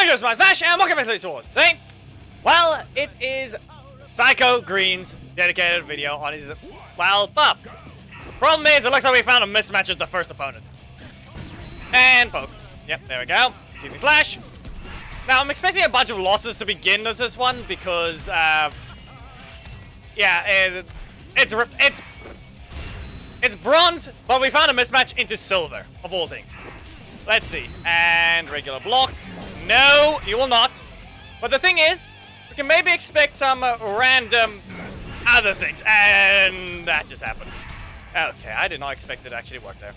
Here's my Slash, and welcome back to Tours. Thing. Well, it is Psycho Green's dedicated video on his, well, buff. Problem is, it looks like we found a mismatch as the first opponent. And poke. Yep, there we go. See me Slash. Now, I'm expecting a bunch of losses to begin with this one because, yeah, it's bronze, but we found a mismatch into silver, of all things. Let's see. And regular block. No, you will not. But the thing is, we can maybe expect some random other things. And that just happened. Okay, I did not expect it to actually work there.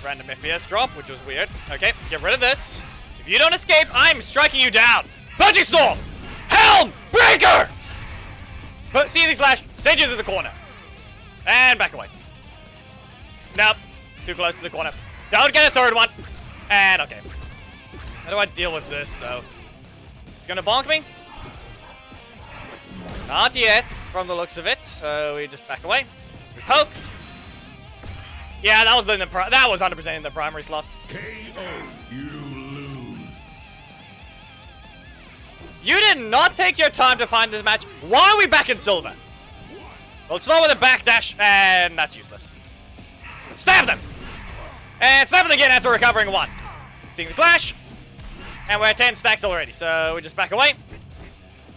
Random FPS drop, which was weird. Okay, get rid of this. If you don't escape, I'm striking you down. Punching Storm! Helm! Breaker! But see the Slash, send you to the corner. And back away. Nope. Too close to the corner. Don't get a third one. And okay. How do I deal with this, though? It's gonna bonk me? Not yet, from the looks of it. So we just back away. We poke. Yeah, that was 100% in the primary slot. KO, you lose. You did not take your time to find this match. Why are we back in silver? Well, start with a backdash, and that's useless. Stab them! And stab them again after recovering one. Seeing the Slash. And we're at 10 stacks already, so we just back away.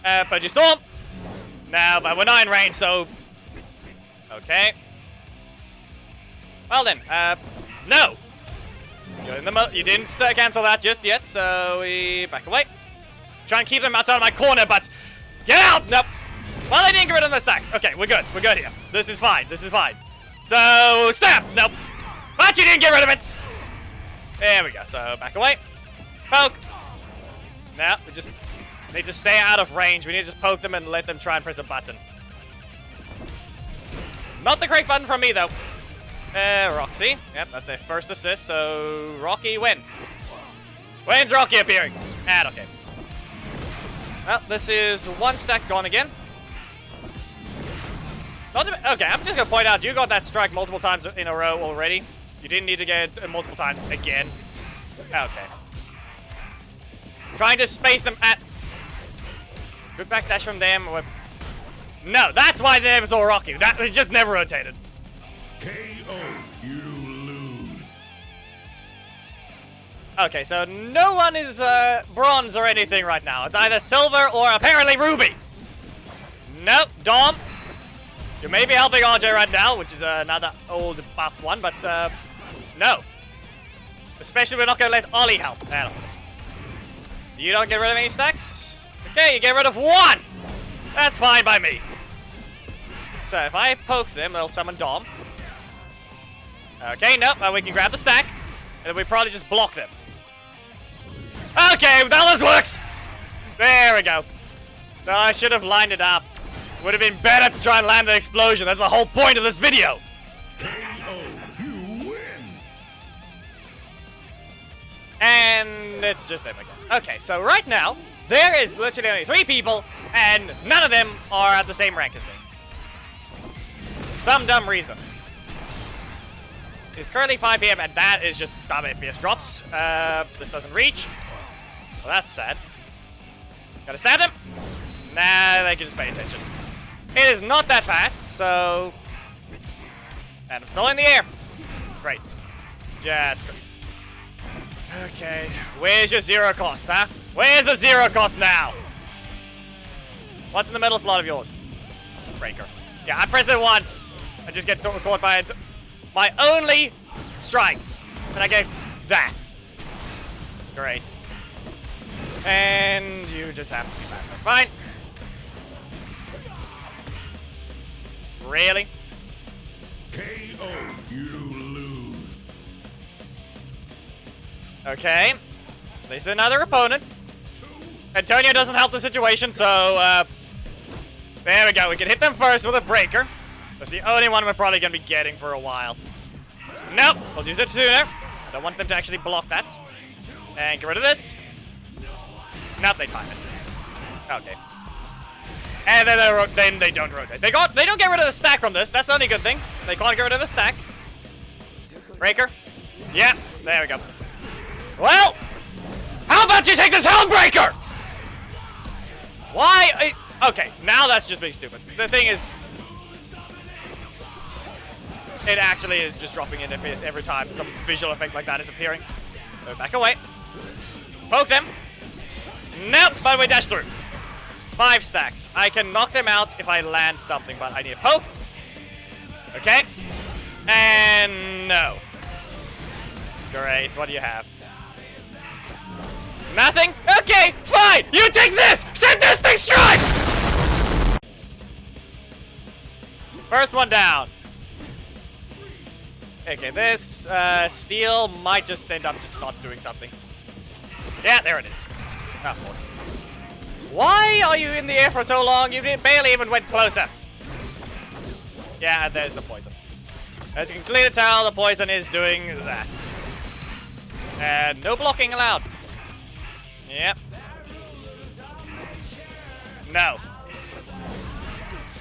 Pudgy Storm. No, but we're not in range, so... Okay. Well then, no! You're in the you didn't cancel that just yet, so we back away. Try and keep them outside of my corner, but... Get out! Nope. Well, I didn't get rid of the stacks. Okay, we're good. We're good here. This is fine. This is fine. So, stab! Nope. But you didn't get rid of it! There we go. So, back away. Poke. Now, we just need to stay out of range. We need to just poke them and let them try and press a button. Not the correct button from me, though. Roxy. Yep, that's their first assist, so Rocky win. When's Rocky appearing? And okay. Well, this is one stack gone again. Okay, I'm just gonna point out, you got that strike multiple times in a row already. You didn't need to get it multiple times again. Okay. Trying to space them at... Good backdash from them. No, that's why the name is all Rocky. That was just never rotated. KO, you lose. Okay, so no one is bronze or anything right now. It's either silver or apparently ruby. Nope, Dom. You may be helping RJ right now, which is another old buff one, but no. Especially we're not going to let Ollie help. You don't get rid of any stacks? Okay, you get rid of one! That's fine by me. So if I poke them, they'll summon Dom. Okay, nope, we can grab the stack. And then we probably just block them. Okay, now this works! There we go. So I should have lined it up. Would have been better to try and land the explosion. That's the whole point of this video. KO, you win. And it's just them again. Okay, so right now, there is literally only 3 people, and none of them are at the same rank as me. Some dumb reason. It's currently 5 PM, and that is just dumb FPS drops. This doesn't reach. Well, that's sad. Gotta stab them. Nah, they can just pay attention. It is not that fast, so... And I'm still in the air. Great. Just great. Okay, where's your zero cost, huh? Where's the zero cost now? What's in the middle slot of yours? Breaker. Yeah, I press it once. I just get caught by it. My only strike. And I get that. Great. And you just have to be faster. Fine. Really? KO, you lose. Okay. This is another opponent. Antonio doesn't help the situation, so, there we go. We can hit them first with a breaker. That's the only one we're probably going to be getting for a while. Nope. We'll use it sooner. I don't want them to actually block that. And get rid of this. Nope, they time it. Okay. And then they don't rotate. They don't get rid of the stack from this. That's the only good thing. They can't get rid of the stack. Breaker. Yeah, there we go. Well, how about don't you take this Helmbreaker? Why? Okay, now that's just being stupid. The thing is, it actually is just dropping in FPS every time some visual effect like that is appearing. So back away. Poke them. Nope, but we dash through. 5 stacks. I can knock them out if I land something, but I need a poke. Okay. And no. Great, what do you have? Nothing? Okay, fine! You take this! Sadistic Strike! First one down. Okay, this steel might just end up just not doing something. Yeah, there it is. Of course. Why are you in the air for so long? You barely even went closer. Yeah, there's the poison. As you can clearly tell, the poison is doing that. And no blocking allowed. Yep. No.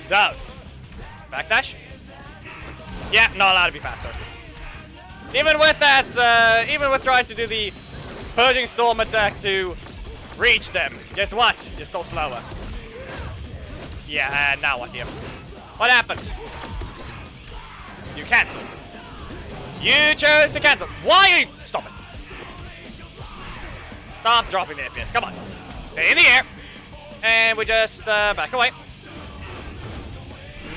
Don't. Backdash? Yeah, not allowed to be faster. Even with that, even with trying to do the Purging Storm attack to reach them, guess what? You're still slower. Yeah, now what, Ian? What happened? You cancelled. You chose to cancel. Why are you... Stop it. Stop dropping the FPS. Come on. Stay in the air. And we just back away.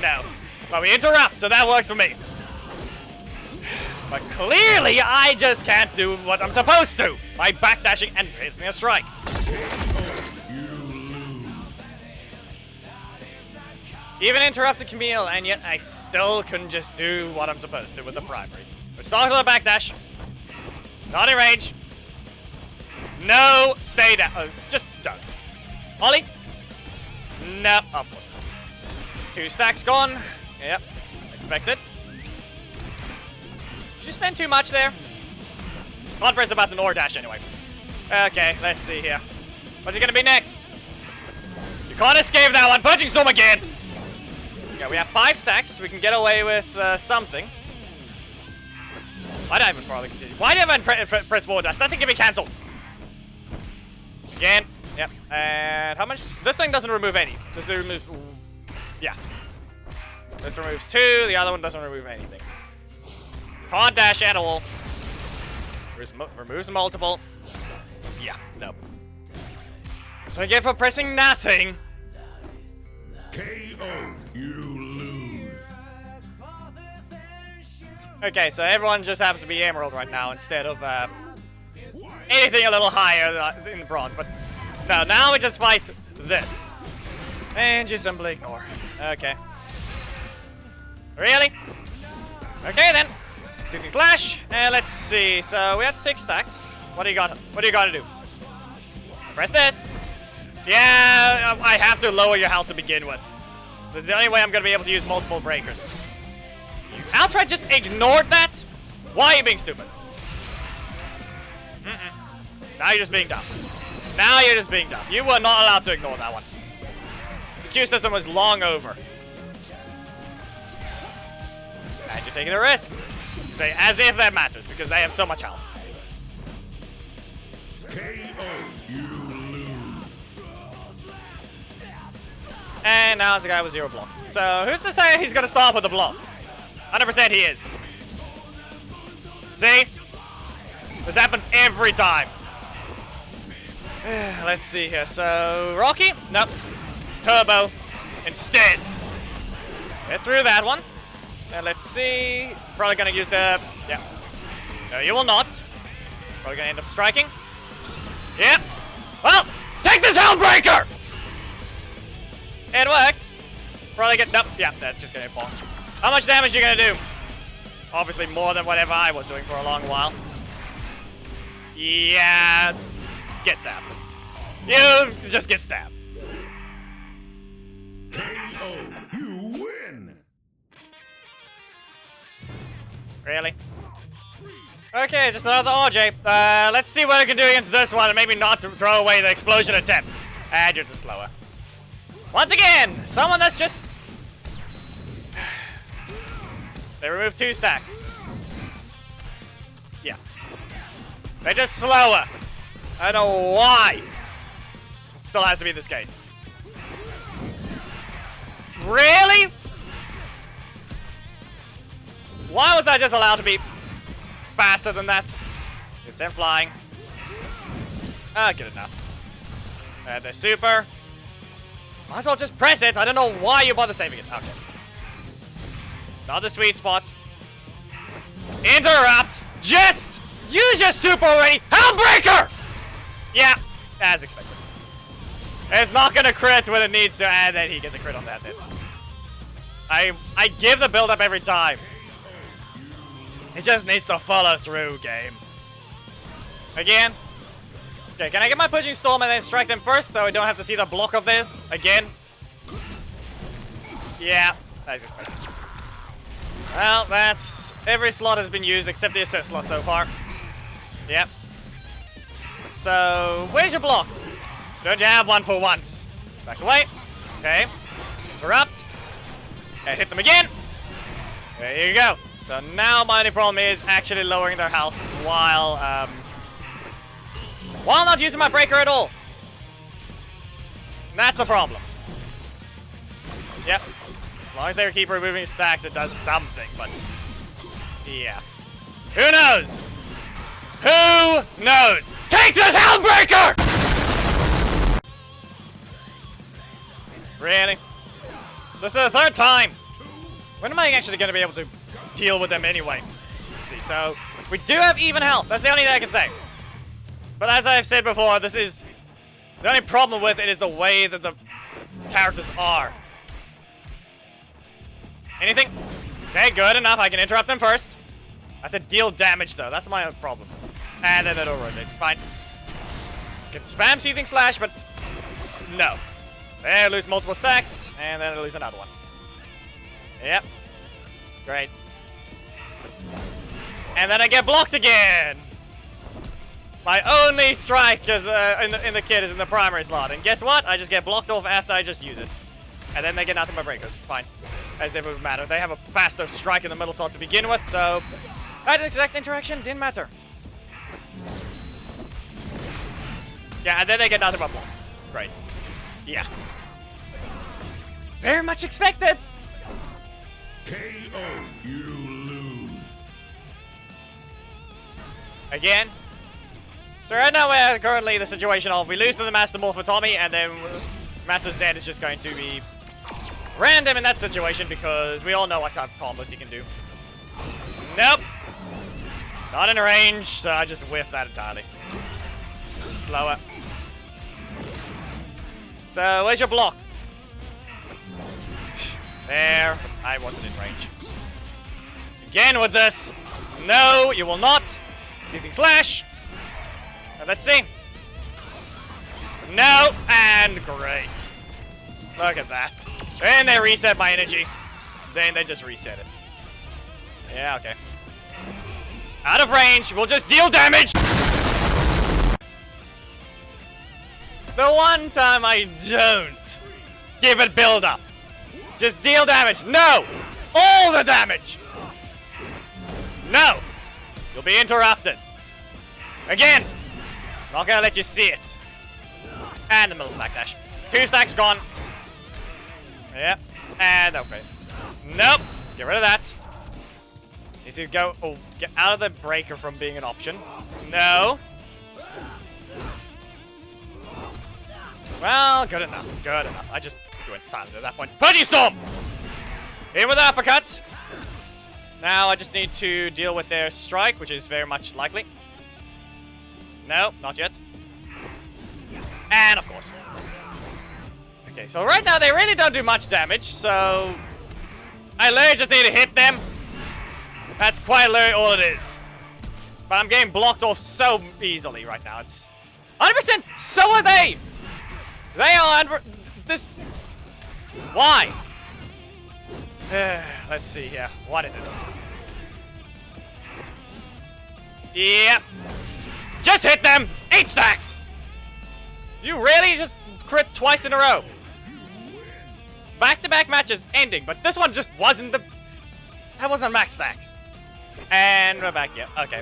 No. But we interrupt, so that works for me. But clearly, I just can't do what I'm supposed to by backdashing and hitting a strike. Even interrupted Camille, and yet I still couldn't just do what I'm supposed to with the primary. We're starting with a backdash. Not in range. No, stay down. Just don't. Ollie? No, of course not. 2 stacks gone. Yep, expected. Did you spend too much there? Can't press the button or dash anyway. Okay, let's see here. What's it gonna be next? You can't escape that one. Punching Storm again. Yeah, we have 5 stacks. We can get away with something. Why did I even probably continue? Why did I even press forward dash? That thing can be cancelled. Again. Yep. And how much? This thing doesn't remove any. This removes... Yeah. This removes 2. The other one doesn't remove anything. Can't dash at all. Removes multiple. Yeah. No. So again for pressing nothing. KO. You lose. Okay, so everyone just happens to be Emerald right now instead of anything a little higher in bronze. But no, now we just fight this. And you simply ignore. Okay. Really? Okay then. Shooting slash. And let's see. So we had 6 stacks. What do you got? What do you got to do? Press this. Yeah, I have to lower your health to begin with. This is the only way I'm going to be able to use multiple breakers. You outright just ignored that? Why are you being stupid? Now you're just being dumb. Now you're just being dumb. You were not allowed to ignore that one. The Q system was long over. And you're taking a risk. Say, as if that matters, because they have so much health. KO. You lose. And now it's a guy with 0 blocks. So who's to say he's gonna start with a block? 100% he is. See? This happens every time. Let's see here. So Rocky? Nope. It's Turbo instead. Get through that one. And let's see. Probably gonna use the... Yeah. No, you will not. Probably gonna end up striking. Yep. Well, take this Helmbreaker! It worked. Probably get... Nope. Yeah, that's just gonna fall. How much damage are you gonna do? Obviously more than whatever I was doing for a long while. Yeah. Get stabbed. You just get stabbed. KO. You win. Really? Okay, just another RJ. Let's see what I can do against this one and maybe not to throw away the explosion attempt. And you're just slower. Once again, someone that's just... They removed 2 stacks. Yeah. They're just slower. I don't know why. It still has to be this case. Really? Why was I just allowed to be faster than that? It's them flying. Ah, good enough. The super. Might as well just press it. I don't know why you bother saving it. Okay. Not the sweet spot. Interrupt. Just use your super already. Hellbreaker! Yeah, as expected. It's not gonna crit when it needs to, and then he gets a crit on that hit. I give the build up every time. It just needs to follow through, game. Again. Okay, can I get my pushing storm and then strike them first so I don't have to see the block of this again? Yeah, as expected. Well, that's every slot has been used except the assist slot so far. Yep. So, where's your block? Don't you have one for once? Back away. Okay. Interrupt. And hit them again. There you go. So now my only problem is actually lowering their health while not using my breaker at all. That's the problem. Yep. As long as they keep removing stacks, it does something, but yeah. Who knows? Who knows? Take this Hellbreaker! Really? This is the third time. When am I actually going to be able to deal with them anyway? Let's see. So, we do have even health. That's the only thing I can say. But as I've said before, this is... The only problem with it is the way that the characters are. Anything? Okay, good enough. I can interrupt them first. I have to deal damage, though. That's my problem. And then it'll rotate. Fine. Can spam Seething Slash, but... No. There, lose multiple stacks, and then lose another one. Yep. Great. And then I get blocked again! My only strike is in the kit is in the primary slot. And guess what? I just get blocked off after I just use it. And then they get nothing but breakers. Fine. As if it would matter. They have a faster strike in the middle slot to begin with, so... That exact interaction didn't matter. Yeah, and then they get nothing but blocks. Great. Yeah. Very much expected! KO, you lose. Again. So right now we're currently in the situation of we lose to the Master Morph for Tommy, and then Master Zed is just going to be random in that situation because we all know what type of combos he can do. Nope. Not in range, so I just whiffed that entirely. Slower. So, where's your block? There. I wasn't in range. Again with this. No, you will not. Seething Slash. Let's see. No, and great. Look at that. And they reset my energy. Then they just reset it. Yeah, okay. Out of range, we'll just deal damage! The one time I don't give it build up. Just deal damage. No! All the damage! No! You'll be interrupted. Again! Not gonna let you see it. And the middle backdash. 2 stacks gone. Yep. And okay. Nope. Get rid of that. Need to go. Oh, get out of the breaker from being an option. No. Well, good enough. Good enough. I just went silent at that point. Punchy Storm! In with the uppercut. Now I just need to deal with their strike, which is very much likely. No, not yet. And of course. Okay, so right now they really don't do much damage, so I literally just need to hit them. That's quite literally all it is. But I'm getting blocked off so easily right now. It's 100%. So are they. They are this. Why? Let's see here. What is it? Yep. Just hit them. 8 stacks. You really just crit twice in a row. Back-to-back matches ending, but this one just wasn't the... That wasn't max stacks. And we're back, yeah, okay.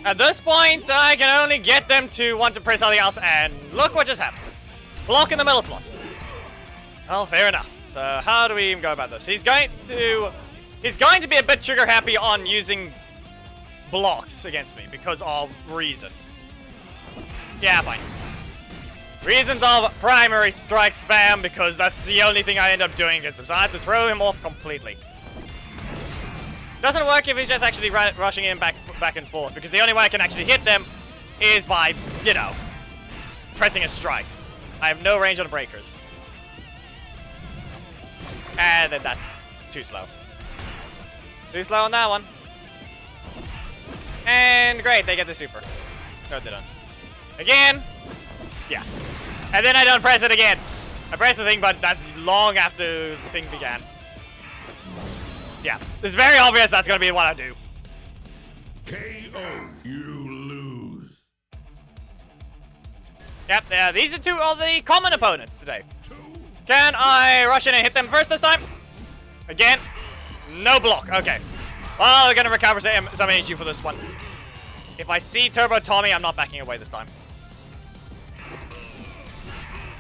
At this point, I can only get them to want to press something else, and look what just happened. Block in the middle slot. Well, fair enough. So how do we even go about this? He's going to be a bit trigger happy on using blocks against me because of reasons. Yeah, fine. Reasons of primary strike spam, because that's the only thing I end up doing against him. So I have to throw him off completely. Doesn't work if he's just actually rushing in back and forth, because the only way I can actually hit them is by, you know, pressing a strike. I have no range on breakers. And then that's too slow. Too slow on that one. And great, they get the super. No, they don't. Again. Yeah. And then I don't press it again. I press the thing, but that's long after the thing began. Yeah. It's very obvious that's going to be what I do. KO. You lose. Yep, these are two of the common opponents today. Can I rush in and hit them first this time? Again. No block. Okay. Well, we're going to recover some HP for this one. If I see Turbo Tommy, I'm not backing away this time.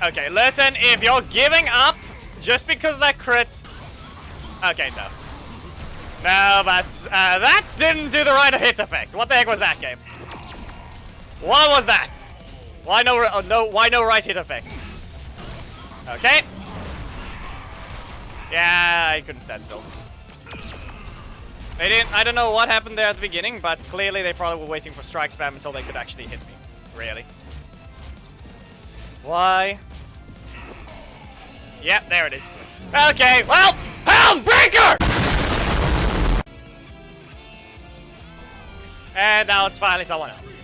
Okay, listen, if you're giving up just because that crits... Okay, no. No, but that didn't do the right hit effect. What the heck was that game? What was that? Why no right hit effect? Okay. Yeah, I couldn't stand still. They didn't. I don't know what happened there at the beginning, but clearly they probably were waiting for strike spam until they could actually hit me. Really? Why? Yep, there it is. Okay, well, Houndbreaker! And now it's finally someone else.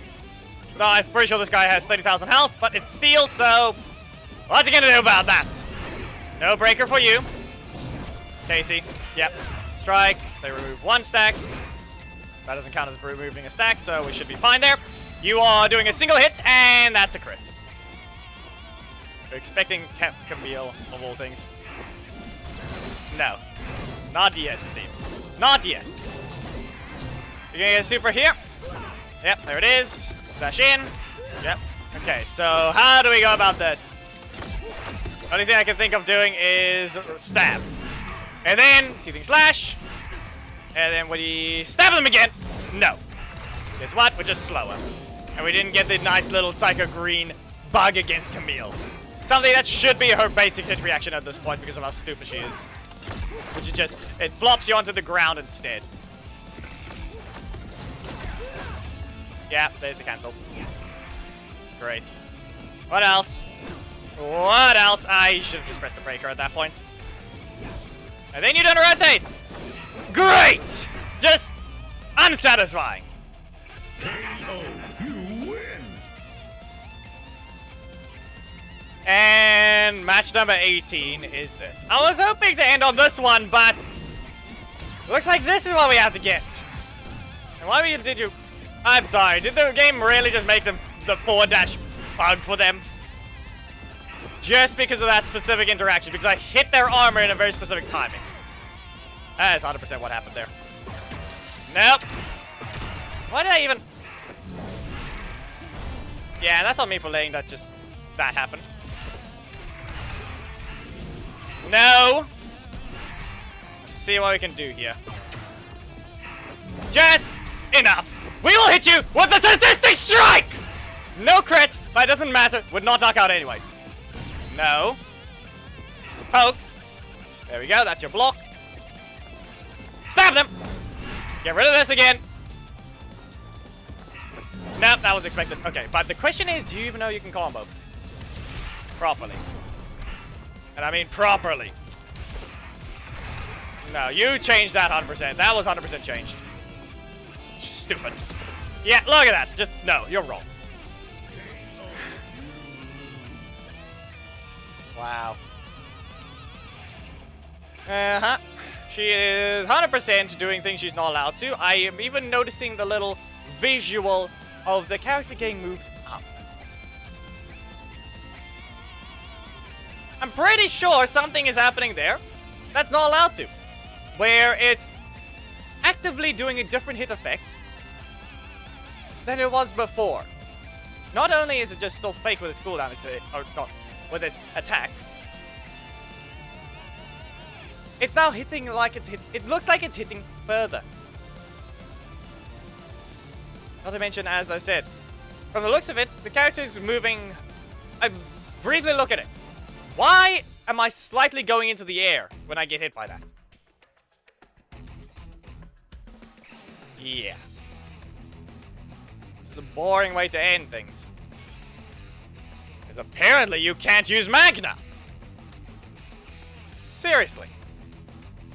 No, I'm pretty sure this guy has 30,000 health, but it's steel, so what's he gonna do about that? No breaker for you. Casey. Yep. Strike. They remove one stack. That doesn't count as removing a stack, so we should be fine there. You are doing a single hit, and that's a crit. We're expecting Camille, of all things. No. Not yet, it seems. Not yet. You're gonna get a super here. Yep, there it is. Dash in. Yep. Okay, so how do we go about this? The only thing I can think of doing is stab. And then, seething slash. And then when he stab them again, no. Guess what? We're just slower. And we didn't get the nice little Psycho Green bug against Camille. Something that should be her basic hit reaction at this point because of how stupid she is. Which is just, it flops you onto the ground instead. Yeah, there's the cancel. Great. What else? What else? I should have just pressed the breaker at that point. And then you don't rotate! Great! Just unsatisfying. KO. You win. And match number 18 is this. I was hoping to end on this one, but looks like this is what we have to get. And why did you... I'm sorry, did the game really just make them the forward-dash bug for them? Just because of that specific interaction, because I hit their armor in a very specific timing. That is 100% what happened there. Nope. Why did I even... Yeah, that's on me for letting that happen. No! Let's see what we can do here. Just enough. We will hit you with the Sadistic Strike! No crit, but it doesn't matter. Would not knock out anyway. No. Poke. There we go, that's your block. Stab them! Get rid of this again. Nope, that was expected. Okay, but the question is, do you even know you can combo? Properly. And I mean properly. No, you changed that 100%. That was 100% changed. Stupid. Yeah, look at that. Just, no, you're wrong. Wow. Uh-huh. She is 100% doing things she's not allowed to. I am even noticing the little visual of the character getting moved up. I'm pretty sure something is happening there that's not allowed to. Where it's actively doing a different hit effect than it was before. Not only is it just still fake with its cooldown, or not, with its attack, it's now hitting like it looks like it's hitting further. Not to mention, as I said, from the looks of it, the character is moving. I briefly look at it. Why am I slightly going into the air when I get hit by that? Yeah. This is a boring way to end things. Because apparently you can't use Magna! Seriously.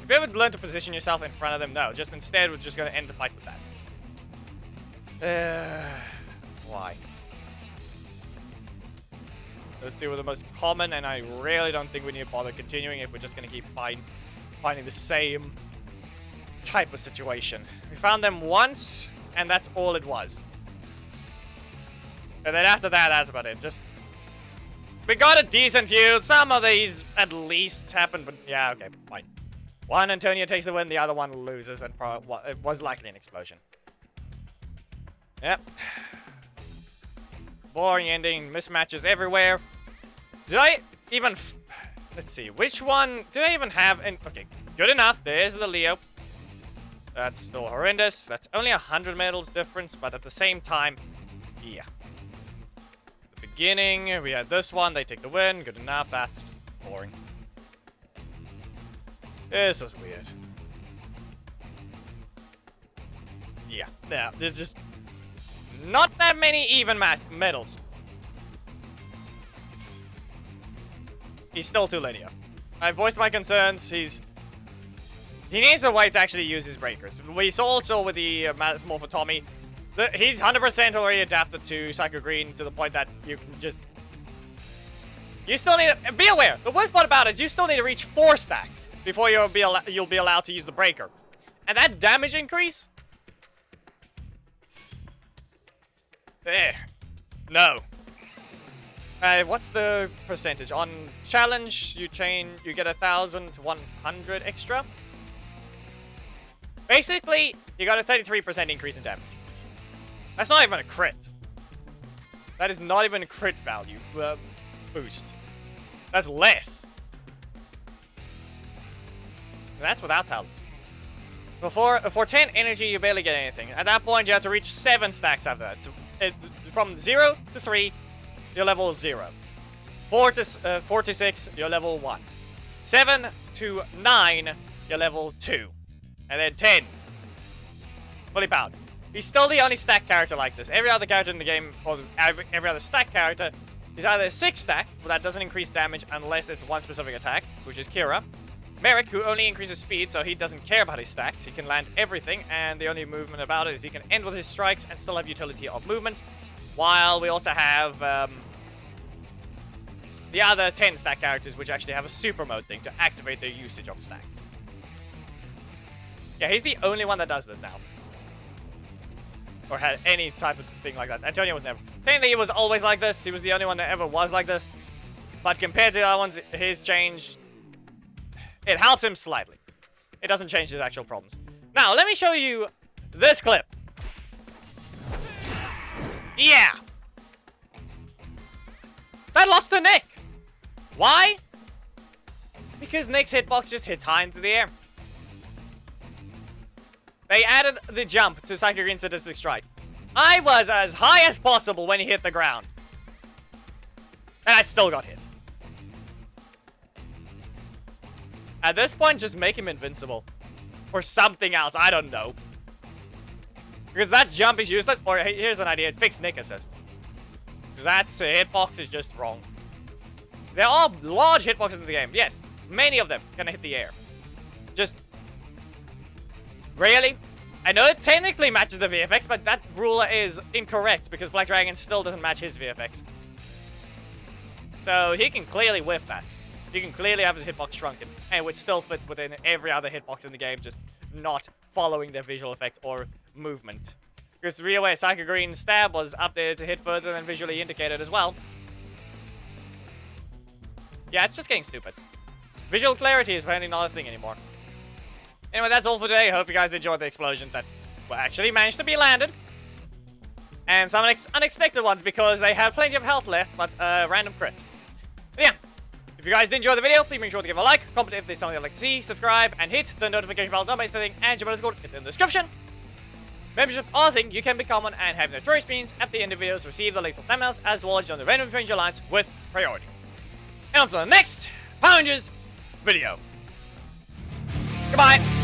If you ever learn to position yourself in front of them, no. Just instead, we're just going to end the fight with that. Why? Those two are the most common, and I really don't think we need to bother continuing if we're just going to keep finding the same type of situation. We found them once, and that's all it was. And then after that, that's about it. Just... we got a decent feud. Some of these at least happened, but yeah, okay, fine. One Antonio takes the win, the other one loses, and it was likely an explosion. Yep. Boring ending, mismatches everywhere. Did I even... let's see, which one... did I even have... okay, good enough. There's the Leo. That's still horrendous. That's only 100 medals difference, but at the same time, yeah. The beginning, we had this one. They take the win. Good enough. That's just boring. This was weird. Yeah, there's just... not that many even medals. He's still too linear. I voiced my concerns. He needs a way to actually use his breakers. We saw also with the small for Tommy. He's 100% already adapted to Psycho Green to the point that you can just... you still need to... be aware. The worst part about it is you still need to reach 4 stacks before you'll be allowed to use the breaker. And that damage increase... no. What's the percentage? On challenge, you get 1,000 to 100 extra. Basically, you got a 33% increase in damage. That's not even a crit. That is not even a crit value boost. That's less. And that's without talent. For 10 energy, you barely get anything. At that point, you have to reach 7 stacks after that. So from 0 to 3, you're level 0. 4 to 6, you're level 1. 7 to 9, you're level 2. And then 10. Fully powered. He's still the only stack character like this. Every other character in the game, or every other stack character, is either a 6 stack, but that doesn't increase damage unless it's one specific attack, which is Kira. Merrick, who only increases speed, so he doesn't care about his stacks. He can land everything, and the only movement about it is he can end with his strikes and still have utility of movement. While we also have the other 10 stack characters, which actually have a super mode thing to activate their usage of stacks. Yeah, he's the only one that does this now. Or had any type of thing like that. Antonio was never. Technically, he was always like this. He was the only one that ever was like this. But compared to the other ones, his change... it helped him slightly. It doesn't change his actual problems. Now, let me show you this clip. Yeah! That lost to Nick! Why? Because Nick's hitbox just hits high into the air. They added the jump to Psycho Green Sadistic Strike. I was as high as possible when he hit the ground. And I still got hit. At this point, just make him invincible. Or something else, I don't know. Because that jump is useless. Or here's an idea, fix Nick assist. Because that hitbox is just wrong. There are large hitboxes in the game. Yes, many of them can hit the air. Just... really? I know it technically matches the VFX, but that rule is incorrect because Black Dragon still doesn't match his VFX. So he can clearly whiff that. He can clearly have his hitbox shrunken, and it would still fit within every other hitbox in the game, just not following their visual effect or movement. Because the real way Psycho Green's stab was updated to hit further than visually indicated as well. Yeah, it's just getting stupid. Visual clarity is apparently not a thing anymore. Anyway, that's all for today. Hope you guys enjoyed the explosion that actually managed to be landed. And some unexpected ones because they have plenty of health left, but random crit. But yeah, if you guys did enjoy the video, please make sure to give a like, comment if there's something you'd like to see, subscribe, and hit the notification bell down by setting and your Discord in the description. Memberships are a thing you can become on and have notorious screens at the end of videos, receive the latest thumbnails, as well as join the random Fringe Alliance with priority. And until the next Power Rangers video. Goodbye.